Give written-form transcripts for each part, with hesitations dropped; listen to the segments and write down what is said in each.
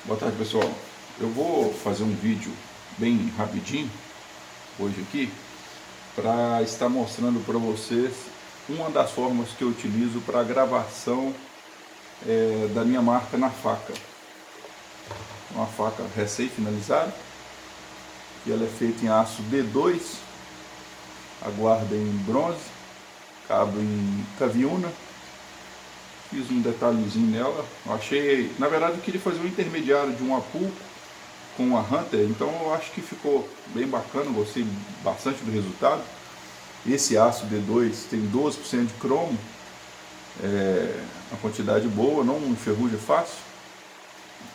Boa tarde, pessoal. Eu vou fazer um vídeo bem rapidinho hoje aqui para estar mostrando para vocês uma das formas que eu utilizo para a gravação da minha marca na faca. Uma faca recém-finalizada, e ela é feita em aço D2, a guarda em bronze, cabo em caviúna. Fiz um detalhezinho nela. Eu achei, na verdade eu queria fazer um intermediário de um Apu com uma Hunter, então eu acho que ficou bem bacana, gostei bastante do resultado. Esse aço D2 tem 12% de cromo, uma quantidade boa, não enferruja fácil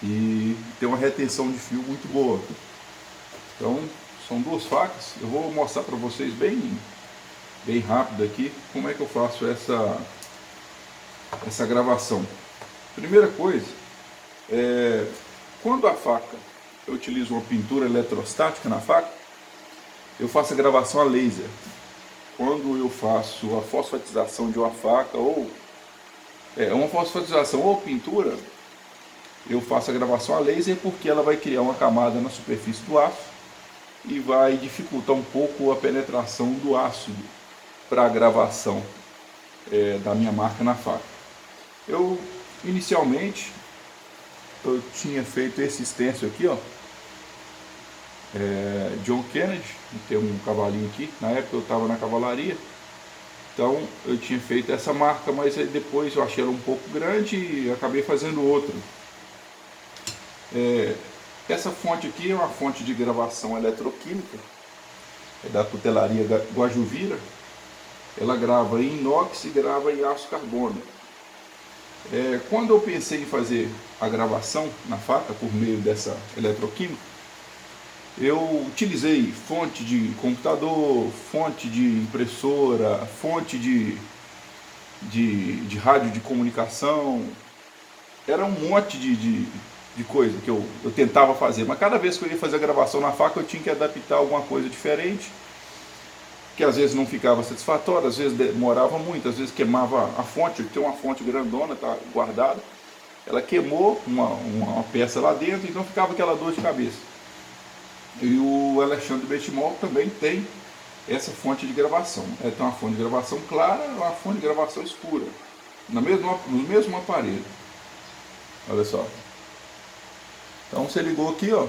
e tem uma retenção de fio muito boa. Então são duas facas, eu vou mostrar para vocês bem rápido aqui como é que eu faço essa gravação. Primeira coisa, quando a faca, eu utilizo uma pintura eletrostática na faca, eu faço a gravação a laser. Quando eu faço a fosfatização de uma faca, ou uma fosfatização ou pintura, eu faço a gravação a laser porque ela vai criar uma camada na superfície do aço e vai dificultar um pouco a penetração do ácido para a gravação da minha marca na faca. Eu, inicialmente, eu tinha feito esse stencil aqui, ó, John Kennedy, tem um cavalinho aqui, na época eu estava na cavalaria, então eu tinha feito essa marca, mas aí depois eu achei ela um pouco grande e acabei fazendo outra. Essa fonte aqui é uma fonte de gravação eletroquímica, é da cutelaria Guajuvira. Ela grava em inox e grava em aço carbono. Quando eu pensei em fazer a gravação na faca por meio dessa eletroquímica, eu utilizei fonte de computador, fonte de impressora, fonte de rádio de comunicação. Era um monte de coisa que eu tentava fazer, mas cada vez que eu ia fazer a gravação na faca eu tinha que adaptar alguma coisa diferente, que às vezes não ficava satisfatório, às vezes demorava muito, às vezes queimava a fonte. Tem uma fonte grandona, tá guardada, ela queimou uma peça lá dentro, então ficava aquela dor de cabeça. E o Alexandre Benchimol também tem essa fonte de gravação. Tem uma fonte de gravação clara e uma fonte de gravação escura, no mesmo aparelho. Olha só. Então você ligou aqui, ó.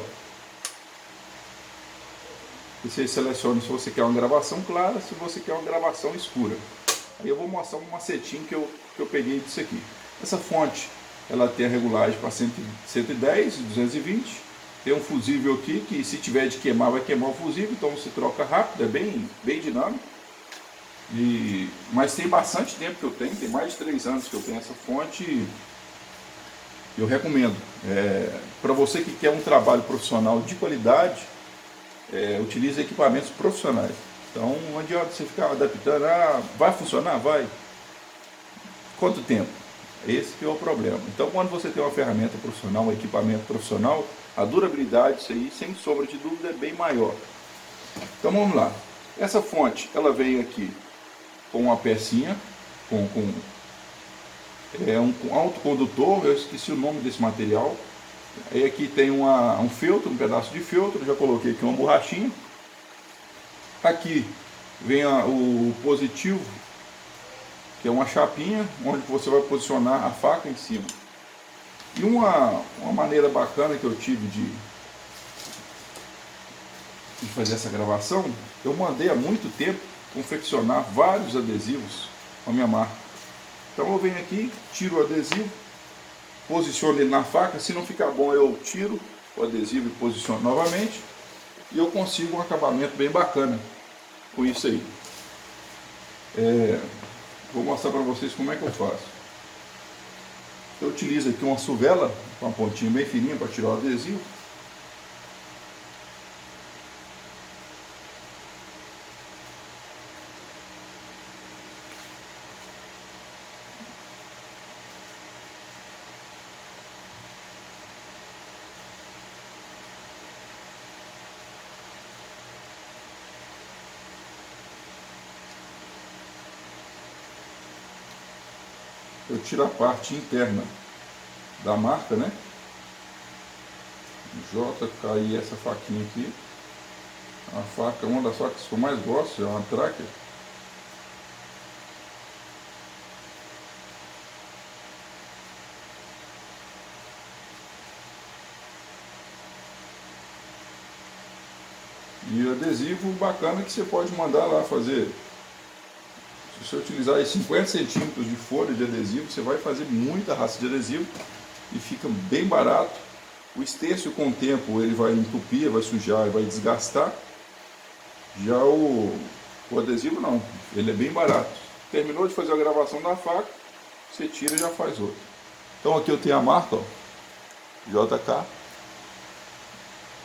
Você seleciona se você quer uma gravação clara, se você quer uma gravação escura. Aí eu vou mostrar um macetinho que eu peguei disso aqui. Essa fonte, ela tem a regulagem para 110 e 220. Tem um fusível aqui que, se tiver de queimar, vai queimar o fusível, então você troca rápido, é bem dinâmico. Mas tem bastante tempo que eu tenho, tem mais de 3 anos que eu tenho essa fonte. E eu recomendo. Para você que quer um trabalho profissional de qualidade, utilize equipamentos profissionais. Então não adianta você ficar adaptando, vai funcionar? Vai. Quanto tempo? Esse que é o problema. Então quando você tem uma ferramenta profissional, um equipamento profissional, a durabilidade disso aí, sem sombra de dúvida, é bem maior. Então vamos lá. Essa fonte, ela veio aqui com uma pecinha, com um autocondutor, eu esqueci o nome desse material. Aí aqui tem um feltro, um pedaço de feltro, já coloquei aqui uma borrachinha. Aqui vem o positivo, que é uma chapinha, onde você vai posicionar a faca em cima. E uma maneira bacana que eu tive de fazer essa gravação, eu mandei há muito tempo confeccionar vários adesivos com a minha marca. Então eu venho aqui, tiro o adesivo, posiciono ele na faca. Se não ficar bom, eu tiro o adesivo e posiciono novamente, e eu consigo um acabamento bem bacana com isso aí. Vou mostrar para vocês como é que eu faço. Eu utilizo aqui uma suvela com uma pontinha bem fininha para tirar o adesivo. Eu tiro a parte interna da marca, né? JKI, essa faquinha aqui. A faca, uma das facas que eu mais gosto, é uma Tracker. E adesivo bacana que você pode mandar lá fazer. Se você utilizar aí 50 centímetros de folha de adesivo, você vai fazer muita raça de adesivo e fica bem barato. O estêncil, com o tempo, ele vai entupir, vai sujar, vai desgastar. Já o adesivo não, ele é bem barato. Terminou de fazer a gravação da faca, você tira e já faz outra. Então aqui eu tenho a marca, ó, JK.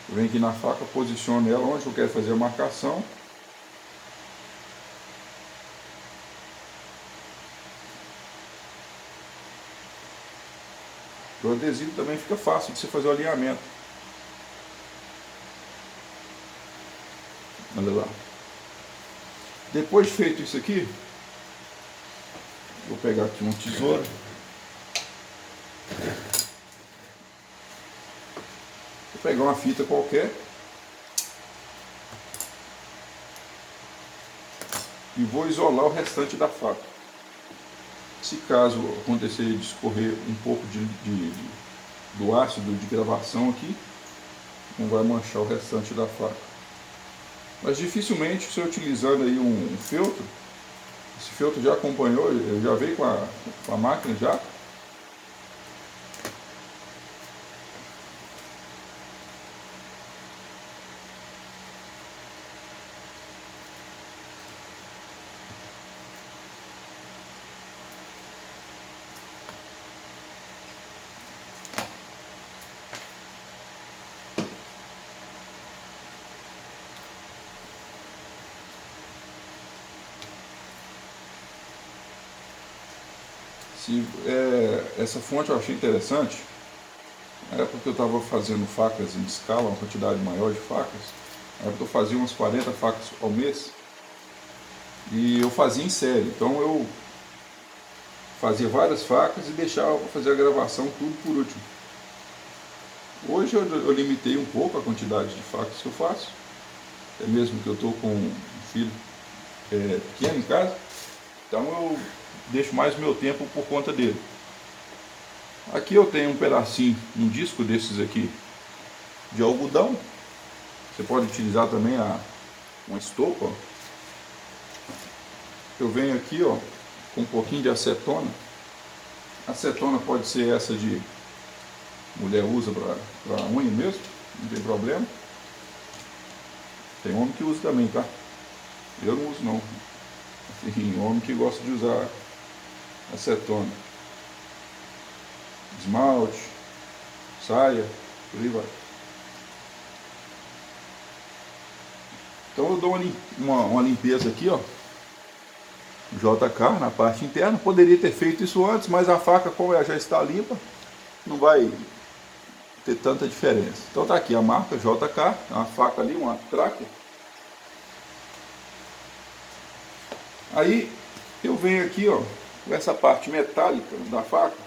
Eu venho aqui na faca, posiciono ela onde eu quero fazer a marcação. O adesivo também fica fácil de você fazer o alinhamento. Olha lá. Depois de feito isso aqui, vou pegar aqui uma tesoura. Vou pegar uma fita qualquer e vou isolar o restante da faca. Se caso acontecer de escorrer um pouco do ácido de gravação aqui, não vai manchar o restante da faca. Mas dificilmente você utilizando aí um feltro, esse feltro já acompanhou, já veio com a máquina já. Essa fonte eu achei interessante, era porque eu estava fazendo facas em escala, uma quantidade maior de facas. Era porque eu fazia umas 40 facas ao mês e eu fazia em série, então eu fazia várias facas e deixava para fazer a gravação tudo por último. Hoje eu limitei um pouco a quantidade de facas que eu faço, é mesmo que eu estou com um filho pequeno em casa, então eu deixo mais meu tempo por conta dele. Aqui eu tenho um pedacinho, um disco desses aqui de algodão. Você pode utilizar também uma estopa. Eu venho aqui, ó, com um pouquinho de acetona. Acetona pode ser essa de mulher usa para unha mesmo, não tem problema. Tem homem que usa também, tá? Eu não uso não. Tem homem que gosta de usar acetona. Esmalte, saia, por aí vai. Então eu dou uma limpeza aqui, ó, JK na parte interna. Poderia ter feito isso antes, mas a faca, como ela já está limpa, não vai ter tanta diferença. Então tá aqui a marca JK, uma faca ali, uma Tracker. Aí eu venho aqui, ó, com essa parte metálica da faca,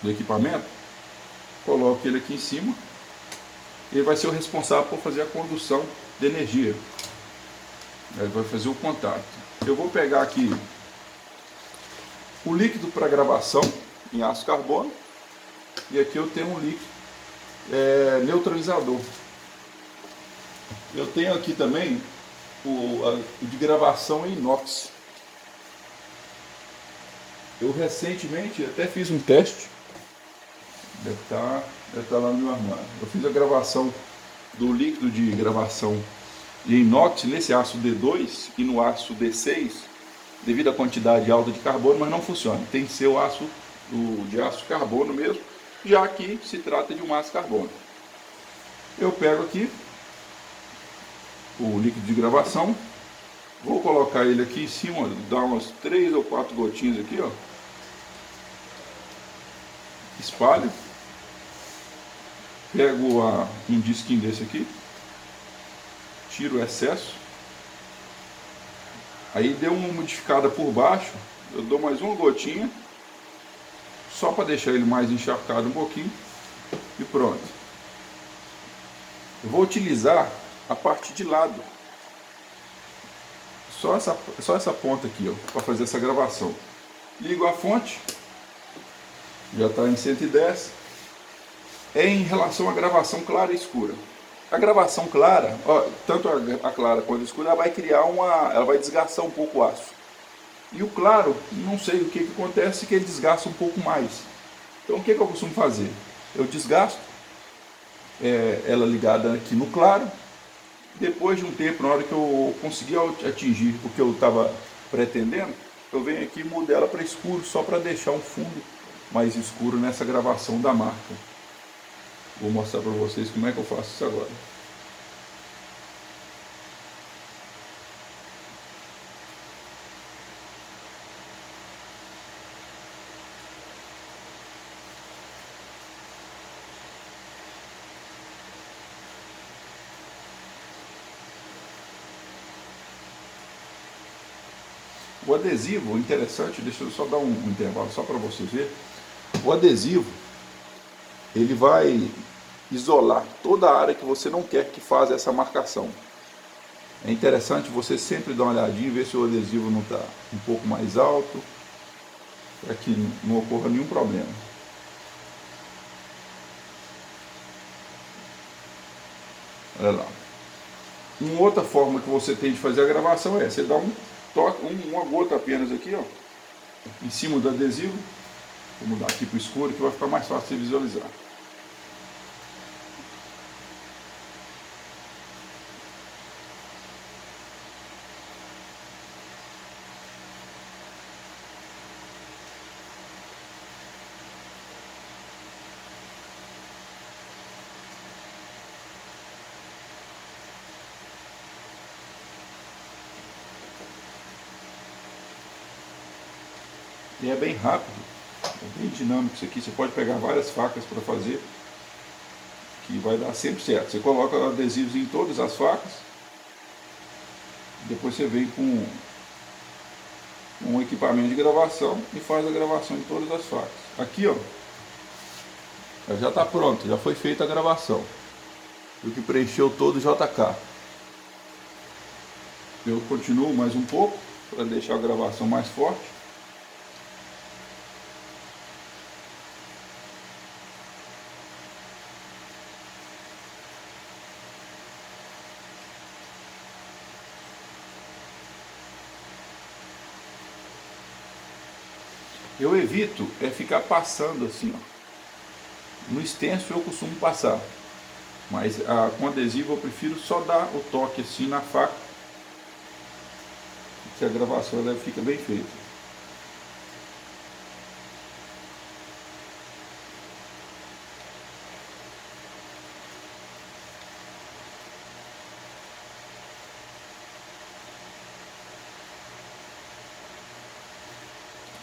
do equipamento, coloco ele aqui em cima. Ele vai ser o responsável por fazer a condução de energia. Ele vai fazer o contato. Eu vou pegar aqui o líquido para gravação em aço carbono, e aqui eu tenho um líquido neutralizador. Eu tenho aqui também o de gravação em inox. Eu recentemente até fiz um teste, deve estar lá no meu armário. Eu fiz a gravação do líquido de gravação de inox nesse aço D2 e no aço D6, devido à quantidade alta de carbono, mas não funciona. Tem que ser o aço de aço carbono mesmo, já que se trata de um aço carbono. Eu pego aqui o líquido de gravação, vou colocar ele aqui em cima, dar umas 3 ou 4 gotinhas aqui, ó. Espalho, pego um disquinho desse aqui, tiro o excesso, aí deu uma modificada por baixo, eu dou mais uma gotinha, só para deixar ele mais encharcado um pouquinho, e pronto. Eu vou utilizar a parte de lado, só essa ponta aqui, ó, para fazer essa gravação. Ligo a fonte, já está em 110. É em relação à gravação clara e escura. A gravação clara, ó, tanto a clara quanto a escura, ela vai criar ela vai desgastar um pouco o aço. E o claro, não sei o que acontece, que ele desgasta um pouco mais. Então o que eu costumo fazer? Eu desgasto ela ligada aqui no claro. Depois de um tempo, na hora que eu conseguir atingir o que eu estava pretendendo, eu venho aqui e mudo ela para escuro, só para deixar um fundo mais escuro nessa gravação da marca. Vou mostrar para vocês como é que eu faço isso agora. O adesivo, interessante, deixa eu só dar um intervalo só para você ver. O adesivo, ele vai isolar toda a área que você não quer que faça essa marcação. É interessante você sempre dar uma olhadinha e ver se o adesivo não está um pouco mais alto, para que não ocorra nenhum problema. Olha lá. Uma outra forma que você tem de fazer a gravação é, você dá um toque, uma gota apenas aqui, ó, em cima do adesivo. Vou mudar aqui para o escuro que vai ficar mais fácil de visualizar. E é bem rápido, é bem dinâmico isso aqui. Você pode pegar várias facas para fazer, que vai dar sempre certo. Você coloca adesivos em todas as facas, depois você vem com um equipamento de gravação e faz a gravação em todas as facas. Aqui, ó, já está pronto, já foi feita a gravação. O que preencheu todo o JK. Eu continuo mais um pouco para deixar a gravação mais forte. Eu evito ficar passando assim, ó. No extenso eu costumo passar, mas com adesivo eu prefiro só dar o toque assim na faca, que a gravação ela fica bem feita.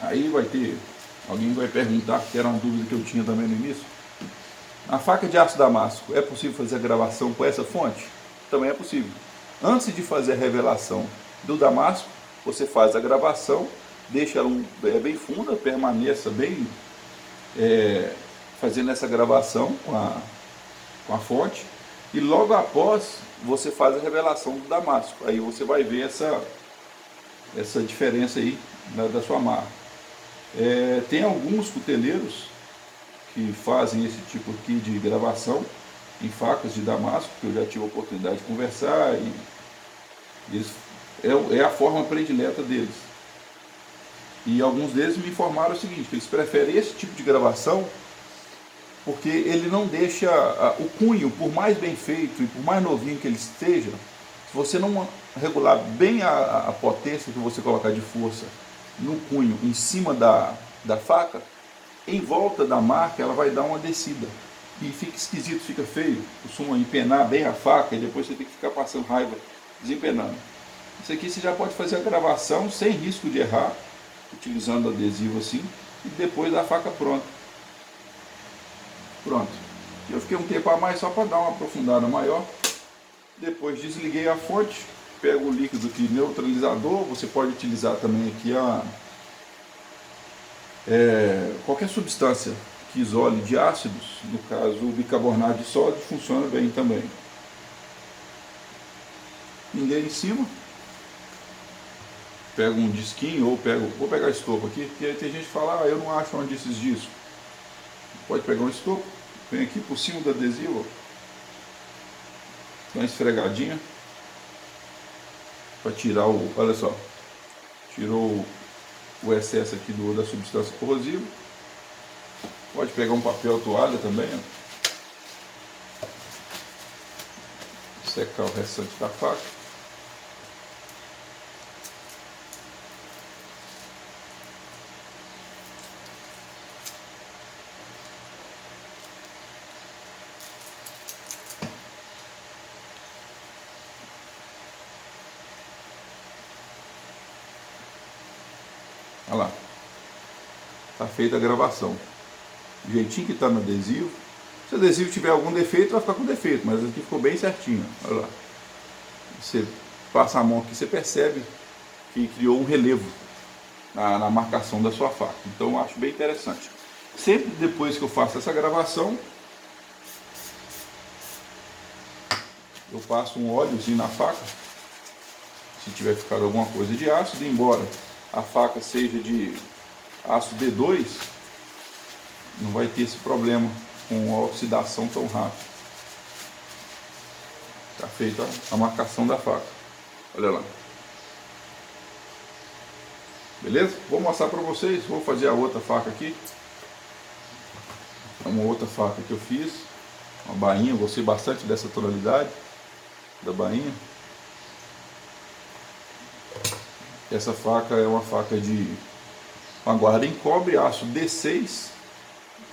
Aí alguém vai perguntar, que era uma dúvida que eu tinha também no início. Na faca de aço damasco, é possível fazer a gravação com essa fonte? Também é possível. Antes de fazer a revelação do damasco, você faz a gravação, deixa ela bem funda, permaneça bem fazendo essa gravação com a fonte, e logo após você faz a revelação do damasco. Aí você vai ver essa diferença aí da sua marca. Tem alguns cuteleiros que fazem esse tipo aqui de gravação em facas de damasco, que eu já tive a oportunidade de conversar, e eles, é a forma predileta deles. E alguns deles me informaram o seguinte, que eles preferem esse tipo de gravação porque ele não deixa o cunho, por mais bem feito e por mais novinho que ele esteja, se você não regular bem a potência que você colocar de força no cunho em cima da faca, em volta da marca ela vai dar uma descida e fica esquisito, fica feio. Costuma empenar bem a faca e depois você tem que ficar passando raiva desempenando. Isso aqui você já pode fazer a gravação sem risco de errar, utilizando adesivo assim, e depois da faca pronta. Pronto. Eu fiquei um tempo a mais só para dar uma aprofundada maior. Depois desliguei a fonte, pego o líquido aqui neutralizador. Você pode utilizar também aqui qualquer substância que isole de ácidos, no caso o bicarbonato de sódio funciona bem também. ninguém em cima. Pego um disquinho ou vou pegar estopo aqui, porque aí tem gente que fala, eu não acho onde esses discos. Pode pegar um estopo, vem aqui por cima do adesivo, dá uma esfregadinha para tirar olha só, tirou o excesso aqui da substância corrosiva. Pode pegar um papel toalha também, secar o restante da faca. Olha lá, está feita a gravação. Do jeitinho que está no adesivo. Se o adesivo tiver algum defeito, vai ficar com defeito, mas aqui ficou bem certinho. Olha lá. Você passa a mão aqui, você percebe que criou um relevo na marcação da sua faca. Então eu acho bem interessante. Sempre depois que eu faço essa gravação, eu passo um óleozinho na faca. Se tiver ficado alguma coisa de ácido, embora a faca seja de aço D2, não vai ter esse problema com a oxidação tão rápida. Está feita a marcação da faca. Olha lá. Beleza? Vou mostrar para vocês. Vou fazer a outra faca aqui. É uma outra faca que eu fiz. Uma bainha. Gostei bastante dessa tonalidade da bainha. Essa faca é uma faca de uma guarda em cobre, aço D6.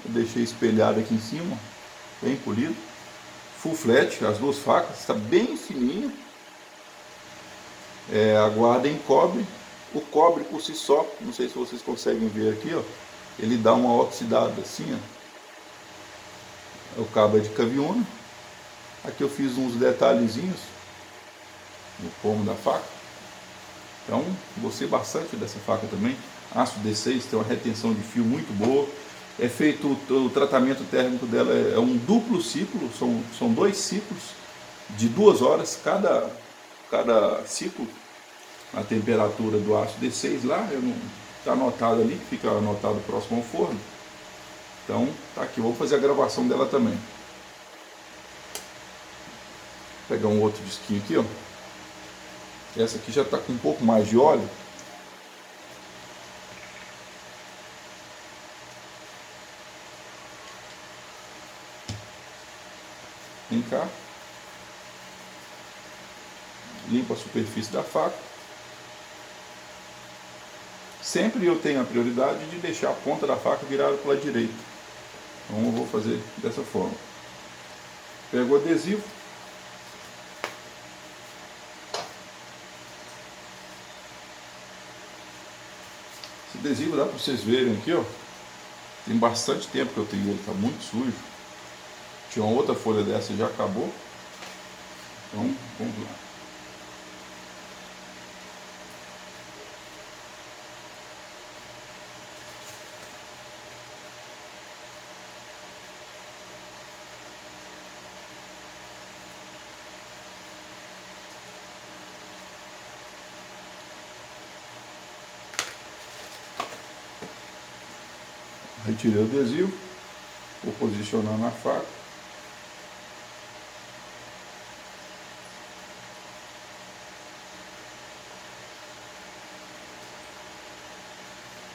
Eu deixei espelhado aqui em cima, bem polido. Full flat, as duas facas, está bem fininho. A guarda em cobre. O cobre por si só, não sei se vocês conseguem ver aqui, ó, ele dá uma oxidada assim, ó. O cabo é de caviona. Aqui eu fiz uns detalhezinhos no pomo da faca. Então, gostei bastante dessa faca também. Aço D6, tem uma retenção de fio muito boa. É feito o tratamento térmico dela, é um duplo ciclo, são 2 ciclos de 2 horas cada ciclo. A temperatura do aço D6 lá, está anotado ali, fica anotado próximo ao forno. Então, tá aqui, eu vou fazer a gravação dela também. Vou pegar um outro disquinho aqui, ó. Essa aqui já está com um pouco mais de óleo. Vem cá. Limpa a superfície da faca. Sempre eu tenho a prioridade de deixar a ponta da faca virada para o lado direito. Então eu vou fazer dessa forma. Pego o adesivo. Esse adesivo dá para vocês verem aqui, ó. Tem bastante tempo que eu tenho ele, está muito sujo. Tinha uma outra folha dessa e já acabou. Então vamos lá. Retirei o adesivo, vou posicionar na faca.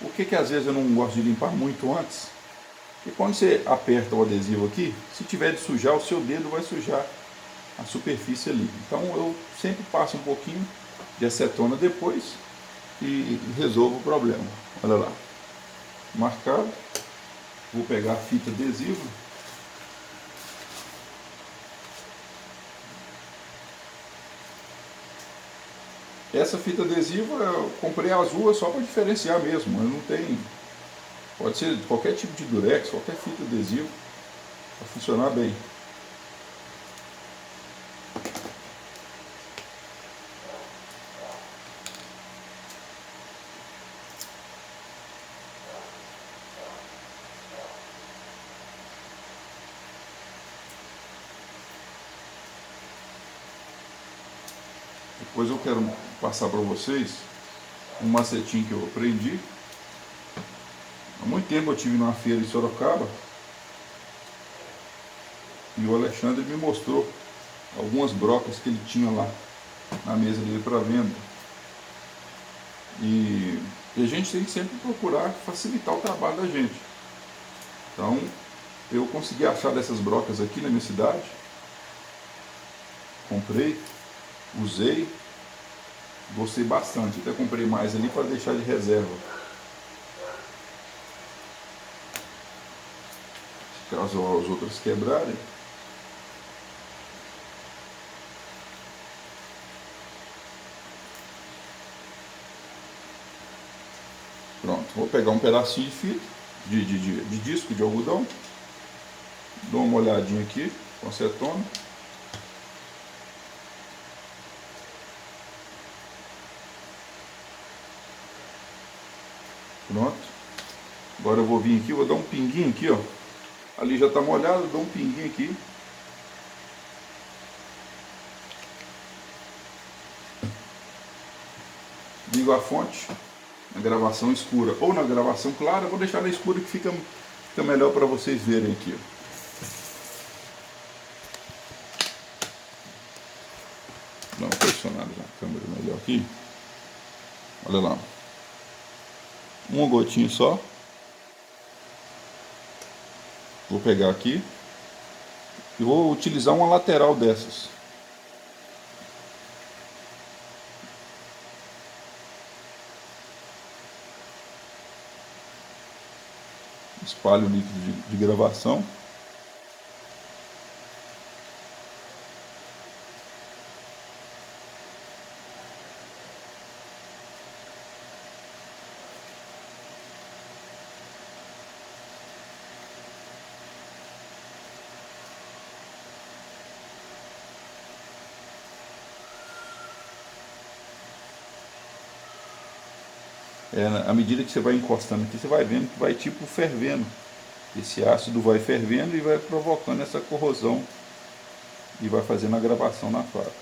O que às vezes eu não gosto de limpar muito antes? Porque quando você aperta o adesivo aqui, se tiver de sujar, o seu dedo vai sujar a superfície ali. Então eu sempre passo um pouquinho de acetona depois e resolvo o problema. Olha lá, marcado. Vou pegar a fita adesiva. Essa fita adesiva eu comprei azul só para diferenciar mesmo. Eu não tem. Pode ser qualquer tipo de durex, qualquer fita adesiva, para funcionar bem. Depois eu quero passar para vocês um macetinho que eu aprendi. Há muito tempo eu estive numa feira em Sorocaba e o Alexandre me mostrou algumas brocas que ele tinha lá na mesa dele para venda. E a gente tem que sempre procurar facilitar o trabalho da gente. Então, eu consegui achar dessas brocas aqui na minha cidade. Comprei, usei, gostei bastante. Até comprei mais ali para deixar de reserva. Caso as outras quebrarem. Pronto, vou pegar um pedacinho de fita, de disco de algodão. Dou uma olhadinha aqui com acetona. Pronto. Agora eu vou vir aqui, vou dar um pinguinho aqui, ó. Ali já está molhado, dou um pinguinho aqui. Ligo a fonte na gravação escura ou na gravação clara. Vou deixar na escura que fica melhor para vocês verem aqui, ó. Dá uma pressionada na câmera melhor aqui. Olha lá. Uma gotinha só. Vou pegar aqui e vou utilizar uma lateral dessas. Espalho o líquido de gravação. À medida que você vai encostando aqui, você vai vendo que vai tipo fervendo. Esse ácido vai fervendo e vai provocando essa corrosão e vai fazendo a gravação na fábrica.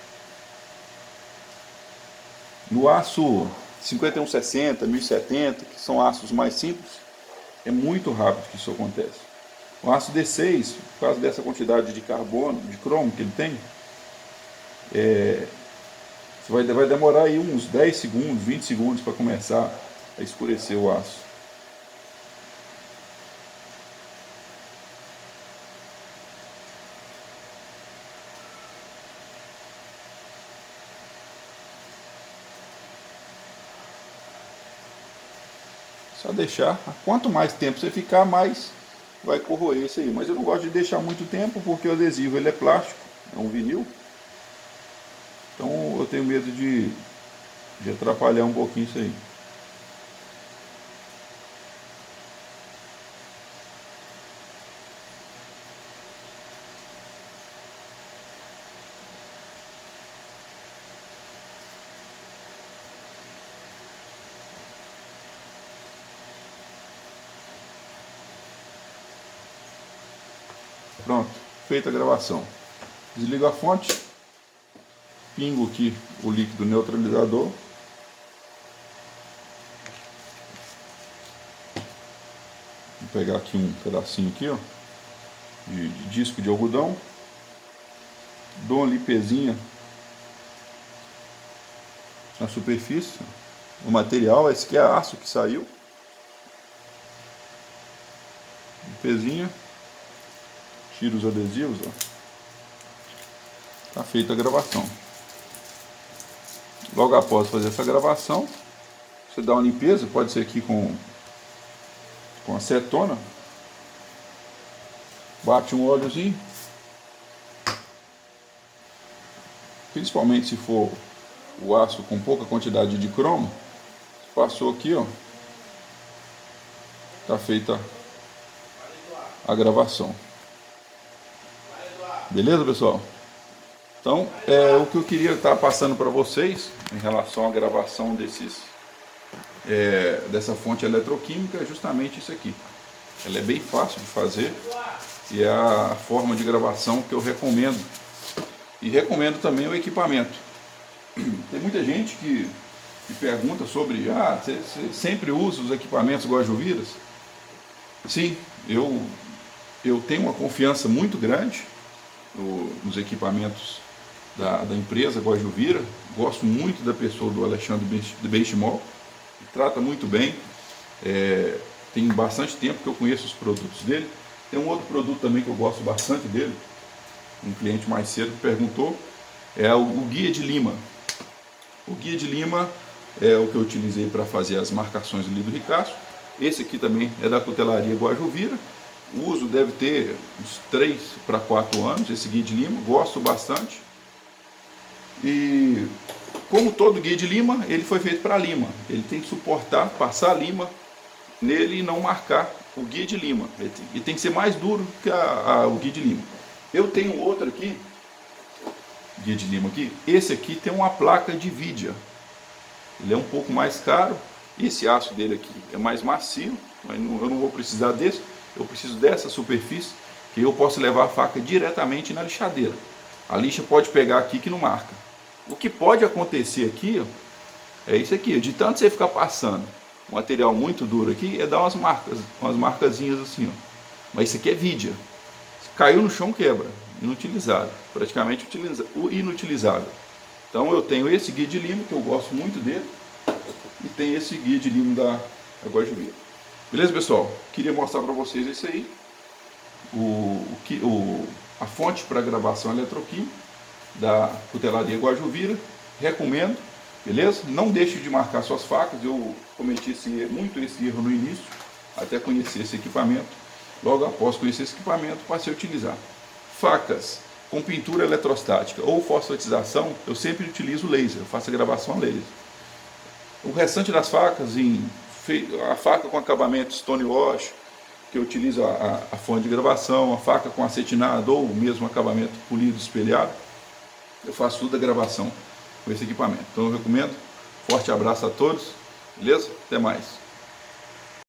No aço 5160, 1070, que são aços mais simples, é muito rápido que isso acontece. O aço D6, por causa dessa quantidade de carbono, de cromo que ele tem, vai demorar aí uns 10 segundos, 20 segundos para começar a escurecer o aço. Só deixar, quanto mais tempo você ficar, mais vai corroer isso aí. Mas eu não gosto de deixar muito tempo porque o adesivo ele é plástico, é um vinil. Então eu tenho medo de atrapalhar um pouquinho isso aí. Pronto, feita a gravação. Desligo a fonte, pingo aqui o líquido neutralizador. Vou pegar aqui um pedacinho aqui, ó, de disco de algodão. Dou uma limpezinha na superfície. O material, esse aqui é aço que saiu. Limpezinha. Tiro os adesivos, ó. Tá feita a gravação. Logo após fazer essa gravação, você dá uma limpeza, pode ser aqui com acetona. Bate um óleozinho. Principalmente se for o aço com pouca quantidade de cromo. Passou aqui, ó. Tá feita a gravação. Beleza, pessoal? Então, o que eu queria estar passando para vocês em relação à gravação dessa fonte eletroquímica é justamente isso aqui. Ela é bem fácil de fazer e é a forma de gravação que eu recomendo. E recomendo também o equipamento. Tem muita gente que pergunta sobre, você sempre usa os equipamentos Guajuviras? Sim, eu tenho uma confiança muito grande nos equipamentos da empresa Guajuvira. Gosto muito da pessoa do Alexandre Benchimol, que trata muito bem. Tem bastante tempo que eu conheço os produtos dele. Tem um outro produto também que eu gosto bastante dele, um cliente mais cedo perguntou, é o guia de lima. O guia de lima é o que eu utilizei para fazer as marcações ali do Ricasso. Esse aqui também é da Cutelaria Guajuvira. O uso deve ter uns 3 para 4 anos, esse guia de lima, gosto bastante. E como todo guia de lima, ele foi feito para lima. Ele tem que suportar, passar lima nele e não marcar o guia de lima. Ele tem que ser mais duro que o guia de lima. Eu tenho outro aqui, guia de lima aqui. Esse aqui tem uma placa de vidia. Ele é um pouco mais caro. Esse aço dele aqui é mais macio, mas eu não vou precisar desse. Eu preciso dessa superfície, que eu posso levar a faca diretamente na lixadeira. A lixa pode pegar aqui que não marca. O que pode acontecer aqui, ó, é isso aqui. De tanto você ficar passando um material muito duro aqui, é dar umas marcazinhas assim, ó. Mas isso aqui é vidia. Se caiu no chão, quebra. Inutilizado. Praticamente inutilizável. Então eu tenho esse guia de lima, que eu gosto muito dele. E tem esse guia de lima da Guajuvira. Beleza, pessoal? Queria mostrar para vocês isso aí. A fonte para gravação eletroquímica da Cutelaria Guajuvira. Recomendo, beleza? Não deixe de marcar suas facas. Eu cometi muito esse erro no início, até conhecer esse equipamento. Logo após conhecer esse equipamento, passei a utilizar. Facas com pintura eletrostática ou fosfatização, eu sempre utilizo laser, eu faço a gravação a laser. O restante das facas, a faca com acabamento Stonewash, que eu utilizo a fonte de gravação, a faca com acetinado ou mesmo acabamento polido espelhado, eu faço tudo a gravação com esse equipamento. Então eu recomendo. Forte abraço a todos, beleza? Até mais.